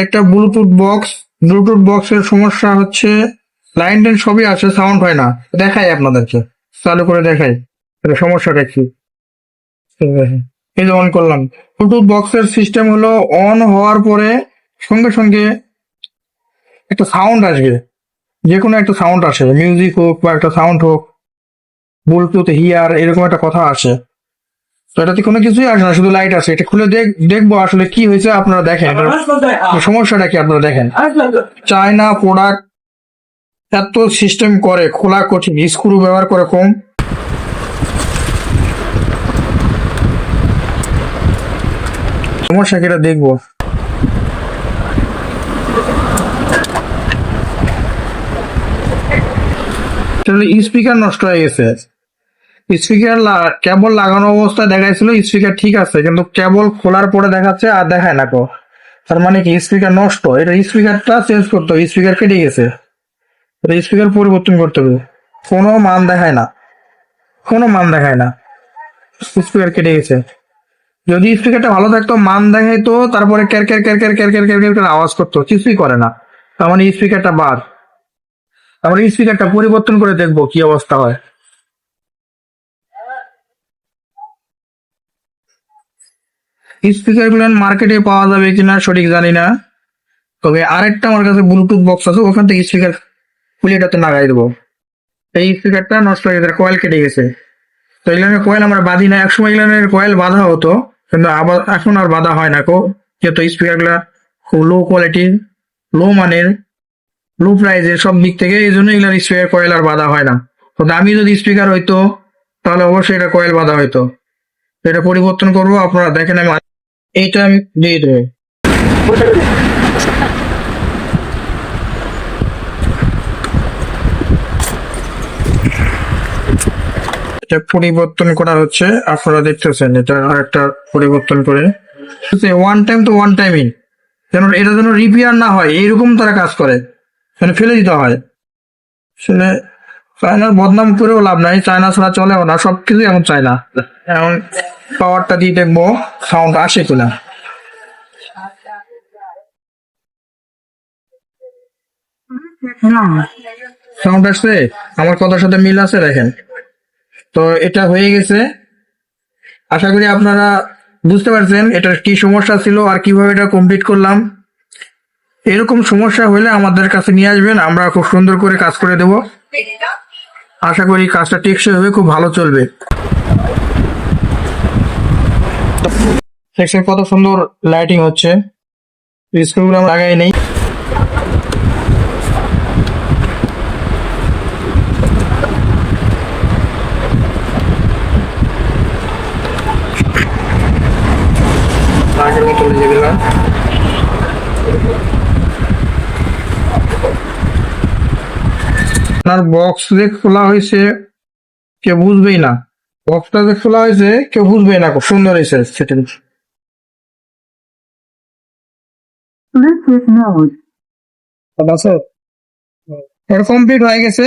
একটা ব্লুটুথ বক্সের সমস্যা হচ্ছে লাইন টেন সবই আছে, সাউন্ড হয় না। দেখাই আপনাদেরকে, চালু করে দেখাই এটা সমস্যাটা কি। এই যে অন করলাম, ব্লুটুথ বক্সের সিস্টেম হলো অন হওয়ার পরে সঙ্গে সঙ্গে একটা সাউন্ড আসবে, যে কোনো একটা সাউন্ড আসে, মিউজিক হোক বা একটা সাউন্ড হোক, ব্লুটুথ হিয়ার এরকম একটা কথা আসে। তো এটাতে কোনো কিছুই আসে না, শুধু লাইট আছে। এটা খুলে দেখবো আসলে কি হয়েছে, আপনারা দেখেন সমস্যাটা কি, আপনারা দেখেন। চায়না প্রোডাক্ট এত সিস্টেম করে, খোলা কঠিন, স্ক্রু ব্যবহার করে কম। সমস্যা কি এটা দেখবো। স্পিকার নষ্ট হয়ে গেছে। স্পিকার কেবল লাগানো অবস্থায় দেখাইছিল স্পিকার ঠিক আছে, কিন্তু কেবল খোলার পরে দেখাচ্ছে আর দেখায় না। তার মানে কি স্পিকার নষ্ট। এটা স্পিকারটা চেঞ্জ করতে হবে, স্পিকার কেটে গেছে, এটা স্পিকার পরিবর্তন করতে হবে। কোনো মান দেখায় না, কোনো মান দেখায় না, স্পিকার কেটে গেছে। যদি স্পিকারটা ভালো থাকতো, মান দেখাইতো, তারপরে car car car car car car car car আওয়াজ করতো, কিছুই করে না। তার মানে স্পিকারটা বাদ। তারপরে স্পিকারটা পরিবর্তন করে দেখবো কি অবস্থা হয়। স্পিকার গুলো মার্কেটে পাওয়া যাবে কিনা সঠিক জানি না, তবে আরেকটা আমার কাছে ব্লুটুথ বক্স আছে, ওখান থেকে স্পিকার খুলে এটাতে লাগাই দেবো। এই স্পিকারটা নষ্ট হয়ে গেছে, কয়েল কেটে গেছে। তো এগুলোর কয়েল আমরা বাঁধি না, একসময় এগুলোর কয়েল বাঁধা হতো, কিন্তু আবার এখন আর বাঁধা হয় না যেহেতু স্পিকার গুলা খুব লো কোয়ালিটির, লো মানের, লো প্রাইজের সব দিক থেকে, এই জন্য এগুলোর স্পিকার কয়েল আর বাঁধা হয় না। তো দামি যদি স্পিকার হইতো তাহলে অবশ্যই এটা কয়েল বাঁধা হইতো। এটা পরিবর্তন করবো, আপনারা দেখেন। এইটা আমি দিয়ে দেবো। এটা পরিবর্তন করা হচ্ছে, আপনারা দেখতেছেন। এটা আরেকটা পরিবর্তন করে ওয়ান টাইম তো ওয়ান টাইমই, যেন এটা যেন রিপেয়ার না হয় এইরকম তারা কাজ করে, মানে ফেলে দিতে হয়। আসলে চায়নার বদনাম করেও লাভ নাই, চায়না ছাড়া চলেও না, সবকিছু এমন চায়না। এখন পাওয়ারটা দিয়ে দেখবো সাউন্ড আসে কিনা। সাউন্ড আসছে, আমার কথার সাথে মিল আছে, দেখেন। তো এটা হয়ে গেছে। আশা করি আপনারা বুঝতে পারছেন এটার কি সমস্যা ছিল আর কিভাবে এটা কমপ্লিট করলাম। এরকম সমস্যা হলে আমাদের কাছে নিয়ে আসবেন, আমরা খুব সুন্দর করে কাজ করে দেব। আশা করি কাজটা টেকসই হবে, খুব ভালো চলবে। দেখছেন কত সুন্দর লাইটিং হচ্ছে, স্ক্রুগুলো আমরা লাগাই নেই। আগের মতো যেগুলো আপনার বক্স যে খোলা হয়েছে কেউ বুঝবেই না, বক্সটা যে খোলা হয়েছে কেউ বুঝবেই না, খুব সুন্দর হয়েছে সেটিং। এটা কমপ্লিট হয়ে গেছে।